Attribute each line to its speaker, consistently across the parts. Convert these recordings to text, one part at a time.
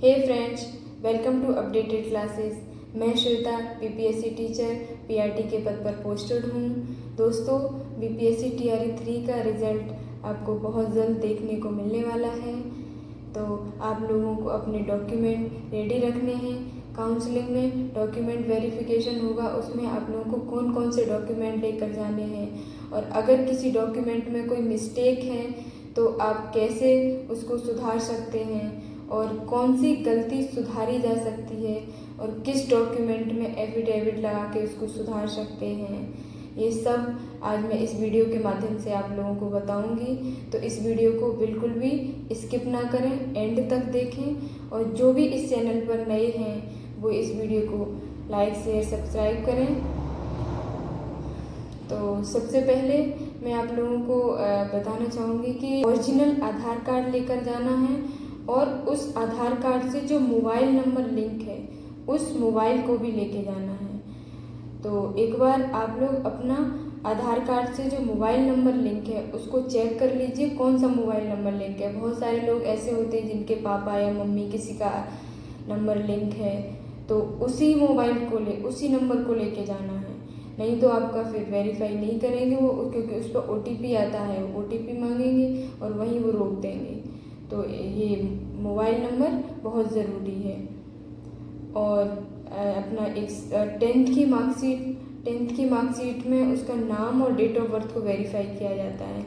Speaker 1: Hey friends, welcome to updated classes. मैं Shweta BPSC teacher PRT के पद पर पोस्टेड हूँ। दोस्तों, बीपीएससी टीआरई 3 का रिज़ल्ट आपको बहुत जल्द देखने को मिलने वाला है, तो आप लोगों को अपने डॉक्यूमेंट रेडी रखने हैं। काउंसलिंग में डॉक्यूमेंट वेरिफिकेशन होगा, उसमें आप लोगों को कौन कौन से डॉक्यूमेंट लेकर जाने हैं और अगर किसी डॉक्यूमेंट में कोई मिस्टेक है तो आप कैसे उसको सुधार सकते हैं और कौन सी गलती सुधारी जा सकती है और किस डॉक्यूमेंट में एफिडेविट लगा के उसको सुधार सकते हैं, ये सब आज मैं इस वीडियो के माध्यम से आप लोगों को बताऊंगी। तो इस वीडियो को बिल्कुल भी स्किप ना करें, एंड तक देखें और जो भी इस चैनल पर नए हैं वो इस वीडियो को लाइक शेयर सब्सक्राइब करें। तो सबसे पहले मैं आप लोगों को बताना चाहूँगी कि ओरिजिनल आधार कार्ड लेकर जाना है और उस आधार कार्ड से जो मोबाइल नंबर लिंक है उस मोबाइल को भी लेके जाना है। तो एक बार आप लोग अपना आधार कार्ड से जो मोबाइल नंबर लिंक है उसको चेक कर लीजिए, कौन सा मोबाइल नंबर लिंक है। बहुत सारे लोग ऐसे होते हैं जिनके पापा या मम्मी किसी का नंबर लिंक है, तो उसी उसी नंबर को लेके जाना है, नहीं तो आपका फिर वेरीफाई नहीं करेंगे वो, क्योंकि उस पर OTP आता है, OTP मांगेंगे और वहीं वो रोक देंगे। तो ये मोबाइल नंबर बहुत ज़रूरी है। और अपना एक 10th की मार्कशीट में उसका नाम और डेट ऑफ बर्थ को वेरीफाई किया जाता है,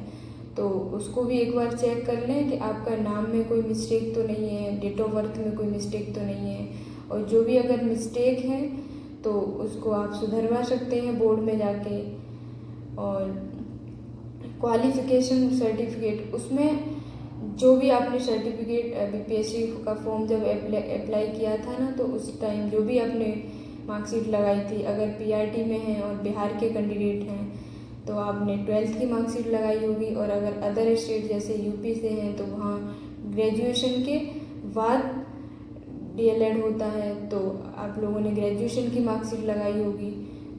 Speaker 1: तो उसको भी एक बार चेक कर लें कि आपका नाम में कोई मिस्टेक तो नहीं है, डेट ऑफ बर्थ में कोई मिस्टेक तो नहीं है, और जो भी अगर मिस्टेक है तो उसको आप सुधरवा सकते हैं बोर्ड में जाके। और क्वालिफ़िकेशन सर्टिफिकेट, उसमें जो भी आपने सर्टिफिकेट बीपीएससी का फॉर्म जब अप्लाई किया था ना, तो उस टाइम जो भी आपने मार्कशीट लगाई थी, अगर पीआरटी में हैं और बिहार के कैंडिडेट हैं तो आपने 12th की मार्कशीट लगाई होगी, और अगर अदर स्टेट जैसे यूपी से हैं तो वहाँ ग्रेजुएशन के बाद DLED होता है, तो आप लोगों ने ग्रेजुएशन की मार्कशीट लगाई होगी,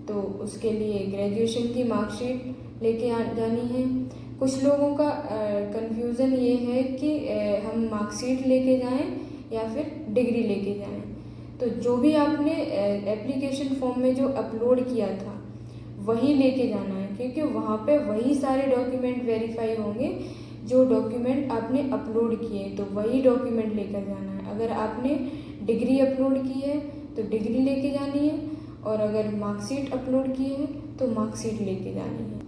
Speaker 1: तो उसके लिए ग्रेजुएशन की मार्कशीट लेके जानी है। कुछ लोगों का कंफ्यूज़न ये है कि हम मार्कशीट लेके जाएं या फिर डिग्री लेके जाएं। तो जो भी आपने एप्लीकेशन फॉर्म में जो अपलोड किया था वही लेके जाना है, क्योंकि वहाँ पे वही सारे डॉक्यूमेंट वेरीफाई होंगे जो डॉक्यूमेंट आपने अपलोड किए, तो वही डॉक्यूमेंट लेकर जाना है। अगर आपने डिग्री अपलोड की है तो डिग्री लेके जानी है, और अगर मार्कशीट अपलोड की है तो मार्कशीट लेके जानी है।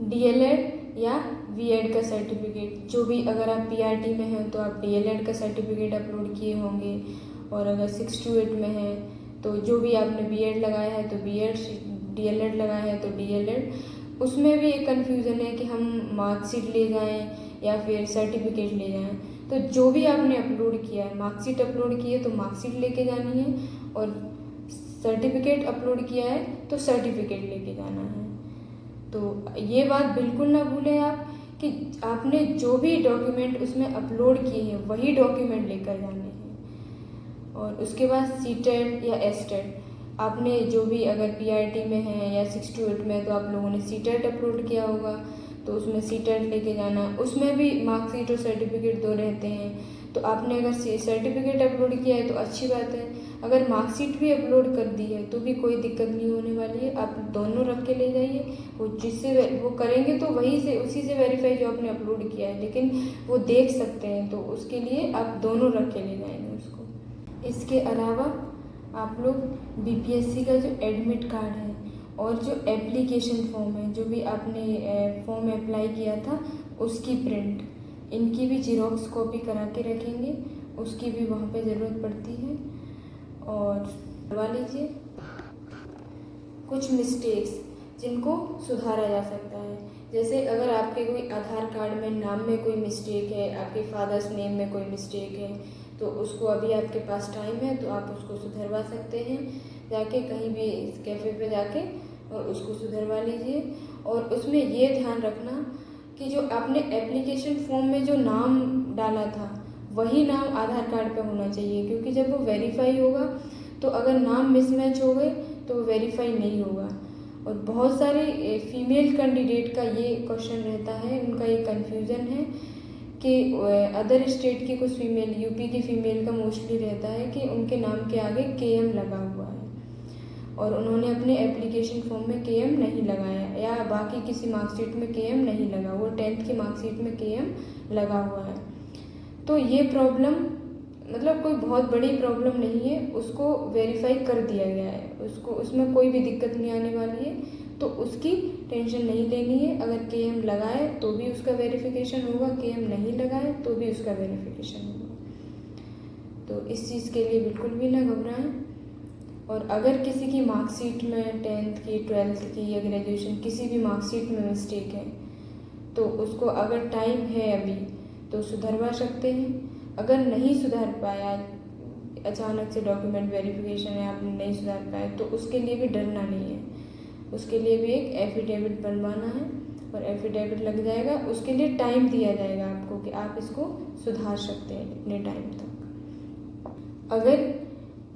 Speaker 1: DLED या VED का सर्टिफिकेट, जो भी अगर आप पीआरटी में हैं तो आप DLED का सर्टिफिकेट अपलोड किए होंगे, और अगर 6 to 8 में हैं तो जो भी आपने BEd लगाया है तो BEd, DLED लगाया है तो DLED। उसमें भी एक कन्फ्यूज़न है कि हम मार्कशीट ले जाएं या फिर सर्टिफिकेट ले जाएं। तो जो भी आपने अपलोड किया है, मार्कशीट अपलोड की है तो मार्कशीट लेके जानी है, और सर्टिफिकेट अपलोड किया है तो सर्टिफिकेट लेके जाना है। तो ये बात बिल्कुल ना भूलें आप कि आपने जो भी डॉक्यूमेंट उसमें अपलोड किए हैं वही डॉक्यूमेंट लेकर जाने हैं। और उसके बाद CTET या STET, आपने जो भी अगर पीआरटी में है या 6 to 8 में तो आप लोगों ने CTET अपलोड किया होगा, तो उसमें CTET लेके जाना है। उसमें भी मार्कशीट और सर्टिफिकेट दो रहते हैं, तो आपने अगर सर्टिफिकेट अपलोड किया है तो अच्छी बात है, अगर मार्कशीट भी अपलोड कर दी है तो भी कोई दिक्कत नहीं होने वाली है। आप दोनों रख के ले जाइए, वो जिससे वो करेंगे तो उसी से वेरीफाई जो आपने अपलोड किया है, लेकिन वो देख सकते हैं, तो उसके लिए आप दोनों रख के ले जाएंगे उसको। इसके अलावा आप लोग बीपीएससी का जो एडमिट कार्ड है और जो एप्लीकेशन फॉर्म है, जो भी आपने फॉर्म अप्लाई किया था उसकी प्रिंट, इनकी भी जीरोक्स कॉपी करा के रखेंगे, उसकी भी वहाँ पे ज़रूरत पड़ती है। और करवा लीजिए कुछ मिस्टेक्स जिनको सुधारा जा सकता है, जैसे अगर आपके कोई आधार कार्ड में नाम में कोई मिस्टेक है, आपके फादर्स नेम में कोई मिस्टेक है, तो उसको अभी आपके पास टाइम है तो आप उसको सुधरवा सकते हैं, जाके कहीं भी कैफ़े पे जाके और उसको सुधरवा लीजिए। और उसमें ये ध्यान रखना कि जो आपने एप्लीकेशन फॉर्म में जो नाम डाला था वही नाम आधार कार्ड पे होना चाहिए, क्योंकि जब वो वेरीफाई होगा तो अगर नाम मिसमैच हो गए तो वो वेरीफाई नहीं होगा। और बहुत सारे फीमेल कैंडिडेट का ये क्वेश्चन रहता है, उनका ये कन्फ्यूज़न है कि अदर स्टेट की कुछ फीमेल, यूपी की फीमेल का मोस्टली रहता है कि उनके नाम के आगे KM लगा हुआ है और उन्होंने अपने एप्लीकेशन फॉर्म में KM नहीं लगाया या बाकी किसी मार्कशीट में KM नहीं लगा, वो 10th की मार्कशीट में KM लगा हुआ है। तो ये प्रॉब्लम मतलब कोई बहुत बड़ी प्रॉब्लम नहीं है, उसको वेरीफाई कर दिया गया है, उसको उसमें कोई भी दिक्कत नहीं आने वाली है, तो उसकी टेंशन नहीं लेनी है। अगर KM लगाए तो भी उसका वेरिफिकेशन होगा, KM नहीं लगाए तो भी उसका वेरिफिकेशन होगा। तो इस चीज़ के लिए बिल्कुल भी ना घबराएं। और अगर किसी की मार्कशीट में 10th की, 12th की या ग्रेजुएशन किसी भी मार्कशीट में मिस्टेक है तो उसको अगर टाइम है अभी तो सुधरवा सकते हैं। अगर नहीं सुधार पाया, अचानक से डॉक्यूमेंट वेरिफिकेशन है, आप नहीं सुधार पाए, तो उसके लिए भी डरना नहीं है। उसके लिए भी एक एफिडेविट बनवाना है और एफिडेविट लग जाएगा, उसके लिए टाइम दिया जाएगा आपको कि आप इसको सुधार सकते हैं इतने टाइम तक। अगर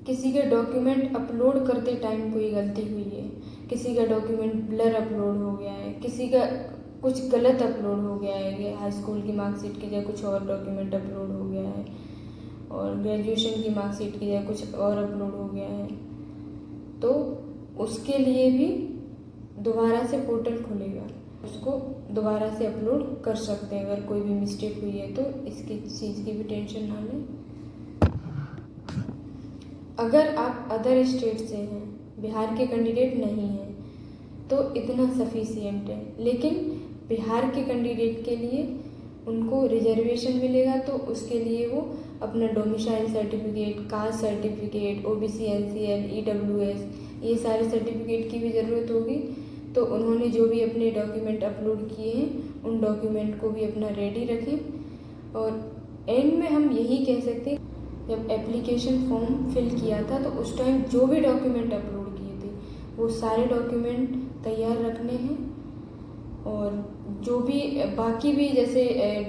Speaker 1: किसी के डॉक्यूमेंट अपलोड करते टाइम कोई गलती हुई है, किसी का डॉक्यूमेंट ब्लर अपलोड हो गया है, किसी का कुछ गलत अपलोड हो गया है कि हाई स्कूल की मार्कशीट की जगह कुछ और डॉक्यूमेंट अपलोड हो गया है और ग्रेजुएशन की मार्कशीट की जगह कुछ और अपलोड हो गया है, तो उसके लिए भी दोबारा से पोर्टल खुलेगा, उसको दोबारा से अपलोड कर सकते हैं। अगर कोई भी मिस्टेक हुई है तो इसकी चीज़ की भी टेंशन ना लें। अगर आप अदर स्टेट से हैं, बिहार के कैंडिडेट नहीं हैं, तो इतना सफिशिएंट है। लेकिन बिहार के कैंडिडेट के लिए उनको रिजर्वेशन मिलेगा तो उसके लिए वो अपना domicile certificate, caste certificate, OBC NCL, EWS, ये सारे सर्टिफिकेट की भी ज़रूरत होगी। तो उन्होंने जो भी अपने डॉक्यूमेंट अपलोड किए हैं उन डॉक्यूमेंट को भी अपना रेडी रखें। और एंड में हम यही कह सकते हैं, जब एप्लीकेशन फॉर्म फिल किया था तो उस टाइम जो भी डॉक्यूमेंट अपलोड किए थे वो सारे डॉक्यूमेंट तैयार रखने हैं। और जो भी बाकी भी जैसे